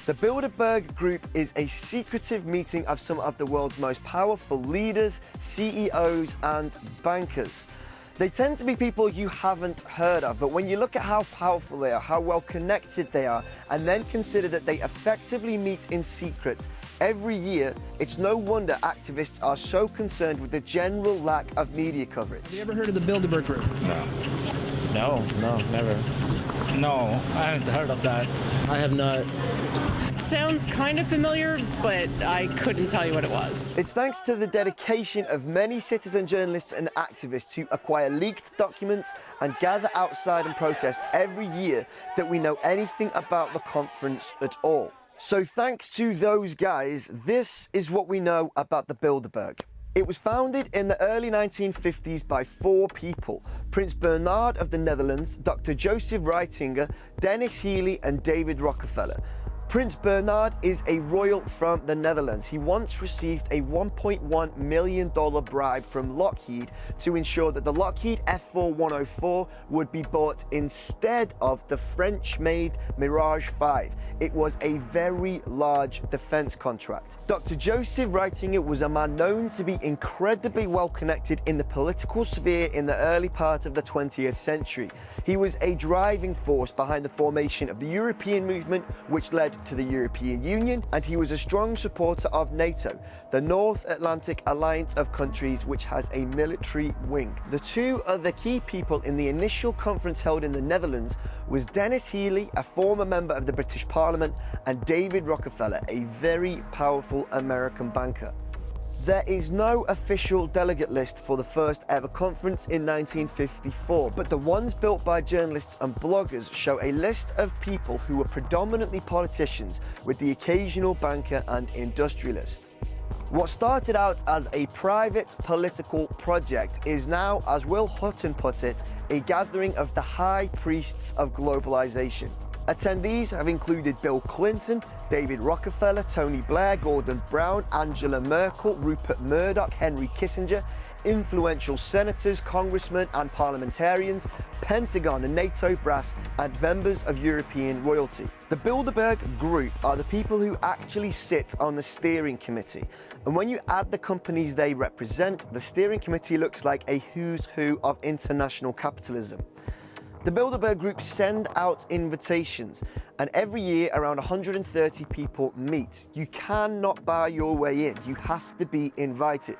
The Bilderberg Group is a secretive meeting of some of the world's most powerful leaders, CEOs and bankers. They tend to be people you haven't heard of, but when you look at how powerful they are, how well connected they are, and then consider that they effectively meet in secret every year, it's no wonder activists are so concerned with the general lack of media coverage. Have you ever heard of the Bilderberg Group? No, never. No, I haven't heard of that. I have not. Sounds kind of familiar, but I couldn't tell you what it was. It's thanks to the dedication of many citizen journalists and activists to acquire leaked documents and gather outside and protest every year that we know anything about the conference at all. So thanks to those guys, this is what we know about the Bilderberg. It was founded in the early 1950s by 4 people: Prince Bernhard of the Netherlands, Dr. Joseph Reitinger, Dennis Healy and David Rockefeller. Prince Bernhard is a royal from the Netherlands. He once received a $1.1 million bribe from Lockheed to ensure that the Lockheed F4104 would be bought instead of the French-made Mirage 5. It was a very large defense contract. Dr. Joseph Reitinger was a man known to be incredibly well connected in the political sphere in the early part of the 20th century. He was a driving force behind the formation of the European movement, which led to the European Union, and he was a strong supporter of NATO, the North Atlantic Alliance of countries which has a military wing. The 2 other key people in the initial conference held in the Netherlands was Dennis Healy, a former member of the British Parliament, and David Rockefeller, a very powerful American banker. There is no official delegate list for the first ever conference in 1954, but the ones built by journalists and bloggers show a list of people who were predominantly politicians, with the occasional banker and industrialist. What started out as a private political project is now, as Will Hutton put it, a gathering of the high priests of globalization. Attendees have included Bill Clinton, David Rockefeller, Tony Blair, Gordon Brown, Angela Merkel, Rupert Murdoch, Henry Kissinger, influential senators, congressmen and parliamentarians, Pentagon and NATO brass, and members of European royalty. The Bilderberg Group are the people who actually sit on the steering committee. And when you add the companies they represent, the steering committee looks like a who's who of international capitalism. The Bilderberg Group send out invitations, and every year around 130 people meet. You cannot buy your way in, you have to be invited.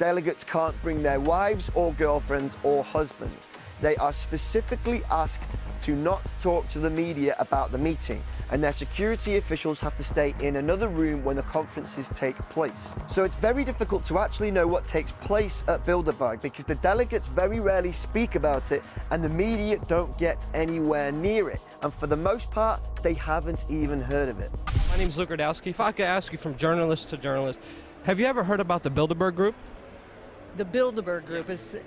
Delegates can't bring their wives or girlfriends or husbands. They are specifically asked to not talk to the media about the meeting, and their security officials have to stay in another room when the conferences take place. So it's very difficult to actually know what takes place at Bilderberg because the delegates very rarely speak about it and the media don't get anywhere near it. And for the most part, they haven't even heard of it. My name's Luke Radowski. If I could ask you from journalist to journalist, have you ever heard about the Bilderberg Group? The Bilderberg Group is...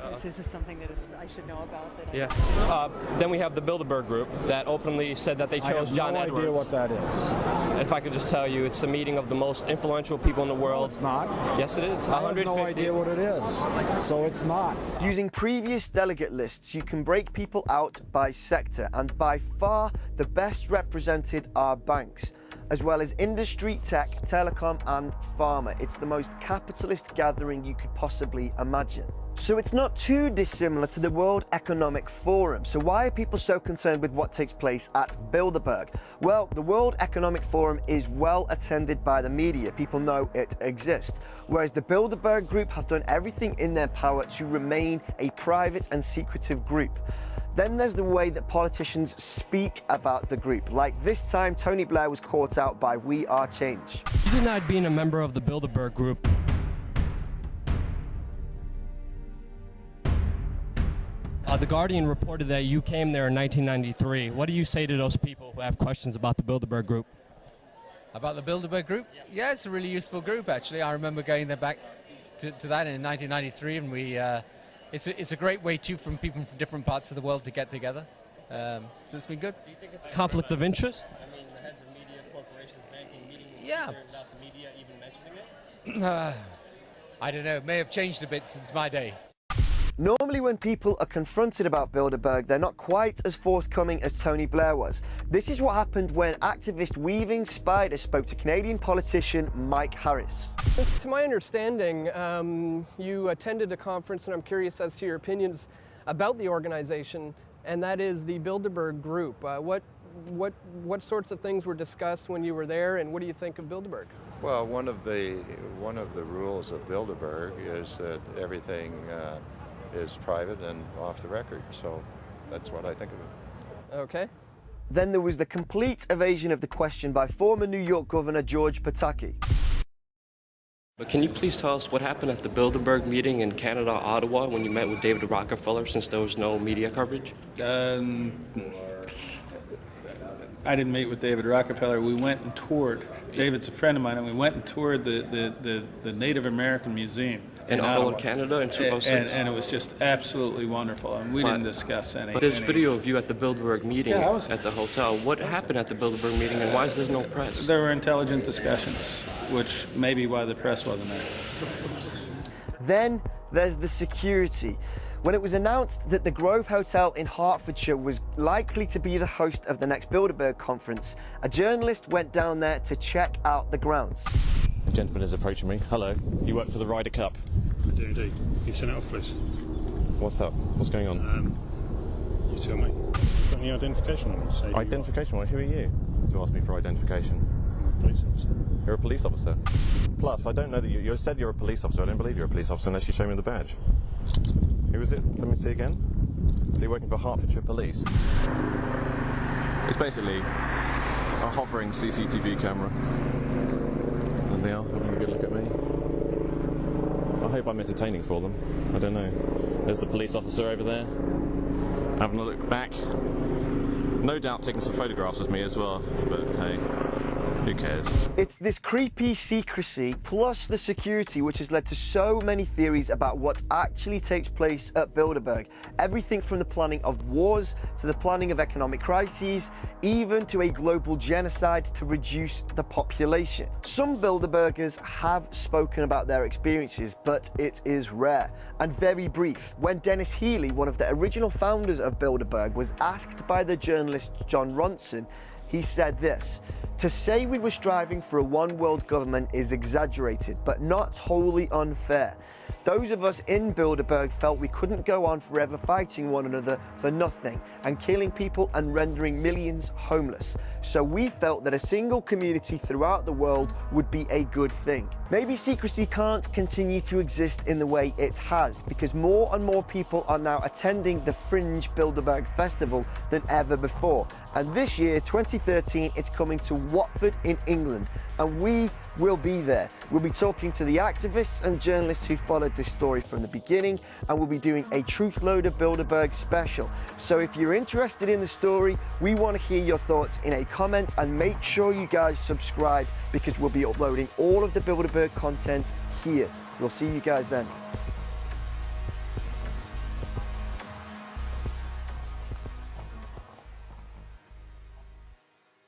No, is this something that I should know about? Then we have the Bilderberg Group that openly said that they chose John Edwards. I have no idea what that is. If I could just tell you, it's a meeting of the most influential people in the world. No, it's not. Yes, it is. I have no idea what it is, so it's not. Using previous delegate lists, you can break people out by sector, and by far the best represented are banks, as well as industry, tech, telecom and pharma. It's the most capitalist gathering you could possibly imagine. So it's not too dissimilar to the World Economic Forum. So why are people so concerned with what takes place at Bilderberg? Well, the World Economic Forum is well attended by the media. People know it exists. Whereas the Bilderberg Group have done everything in their power to remain a private and secretive group. Then there's the way that politicians speak about the group. Like this time, Tony Blair was caught out by We Are Change. You denied being a member of the Bilderberg Group. The Guardian reported that you came there in 1993. What do you say to those people who have questions about the Bilderberg Group? About the Bilderberg Group? Yeah, it's a really useful group, actually. I remember going there back to that in 1993, and it's a great way, too, from people from different parts of the world to get together. So it's been good. Do you think it's a conflict of interest? I mean, the heads of media, corporations, banking, meeting without the media even mentioning it? I don't know. It may have changed a bit since my day. Normally when people are confronted about Bilderberg, they're not quite as forthcoming as Tony Blair was. This is what happened when activist Weaving Spider spoke to Canadian politician Mike Harris. To my understanding, you attended a conference, and I'm curious as to your opinions about the organization, and that is the Bilderberg Group. What sorts of things were discussed when you were there, and what do you think of Bilderberg? Well, one of the rules of Bilderberg is that everything is private and off the record, so that's what I think of it. Okay. Then there was the complete evasion of the question by former New York Governor George Pataki. But can you please tell us what happened at the Bilderberg meeting in Canada, Ottawa, when you met with David Rockefeller, since there was no media coverage? I didn't meet with David Rockefeller. We went and toured. David's a friend of mine, and we went and toured the Native American Museum in Ottawa, Canada, in 2006. And it was just absolutely wonderful. And we didn't discuss any. But there's video of you at the Bilderberg meeting at the hotel. What happened at the Bilderberg meeting, and why is there no press? There were intelligent discussions, which may be why the press wasn't there. Then there's the security. When it was announced that the Grove Hotel in Hertfordshire was likely to be the host of the next Bilderberg conference, a journalist went down there to check out the grounds. A gentleman is approaching me. Hello, you work for the Ryder Cup? I do indeed. Can you turn it off, please? What's up? What's going on? You tell me. Got any identification on you? Identification? Who are you to ask me for identification? I'm a police officer. You're a police officer? Plus, I don't know that you said you're a police officer. I don't believe you're a police officer unless you show me the badge. Who is it? Let me see again. So you're working for Hertfordshire Police? It's basically a hovering CCTV camera. And they are having a good look at me. I hope I'm entertaining for them. I don't know. There's the police officer over there, having a look back. No doubt taking some photographs of me as well, but hey, who cares? It's this creepy secrecy plus the security which has led to so many theories about what actually takes place at Bilderberg. Everything from the planning of wars to the planning of economic crises, even to a global genocide to reduce the population. Some Bilderbergers have spoken about their experiences, but it is rare and very brief. When Dennis Healy, one of the original founders of Bilderberg, was asked by the journalist John Ronson, he said this: "To say we were striving for a one-world government is exaggerated, but not wholly unfair. Those of us in Bilderberg felt we couldn't go on forever fighting one another for nothing and killing people and rendering millions homeless. So we felt that a single community throughout the world would be a good thing." Maybe secrecy can't continue to exist in the way it has, because more and more people are now attending the Fringe Bilderberg Festival than ever before. And this year, 2013, it's coming to Watford in England, and we will be there. We'll be talking to the activists and journalists who followed this story from the beginning, and we'll be doing a Truthloader Bilderberg special. So if you're interested in the story, we want to hear your thoughts in a comment, and make sure you guys subscribe, because we'll be uploading all of the Bilderberg content here. We'll see you guys then.